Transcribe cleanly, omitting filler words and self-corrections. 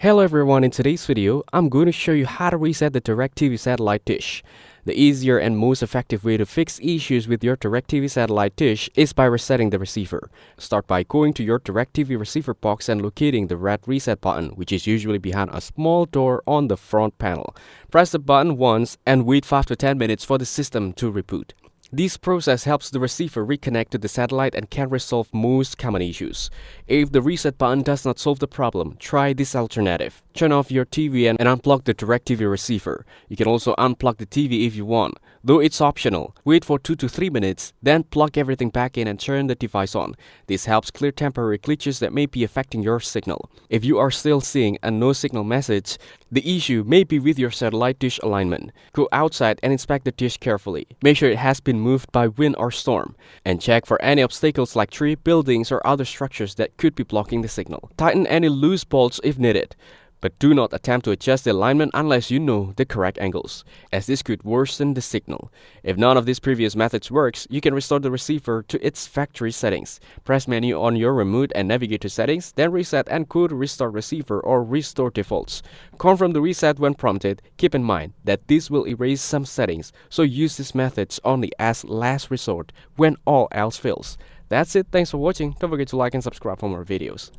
Hello everyone, in today's video, I'm going to show you how to reset the DIRECTV Satellite Dish. The easier and most effective way to fix issues with your DIRECTV Satellite Dish is by resetting the receiver. Start by going to your DIRECTV receiver box and locating the red reset button, which is usually behind a small door on the front panel. Press the button once and wait 5 to 10 minutes for the system to reboot. This process helps the receiver reconnect to the satellite and can resolve most common issues. If the reset button does not solve the problem, try this alternative. Turn off your TV and unplug the DIRECTV receiver. You can also unplug the TV if you want, though it's optional. Wait for 2 to 3 minutes, then plug everything back in and turn the device on. This helps clear temporary glitches that may be affecting your signal. If you are still seeing a no signal message, the issue may be with your satellite dish alignment. Go outside and inspect the dish carefully. Make sure it has been moved by wind or storm, and check for any obstacles like trees, buildings, or other structures that could be blocking the signal. Tighten any loose bolts if needed, but do not attempt to adjust the alignment unless you know the correct angles, as this could worsen the signal. If none of these previous methods works, you can restore the receiver to its factory settings. Press menu on your remote and navigate to settings, then reset and go to restore receiver or restore defaults. Confirm the reset when prompted. Keep in mind that this will erase some settings, so use these methods only as last resort when all else fails. That's it, thanks for watching. Don't forget to like and subscribe for more videos.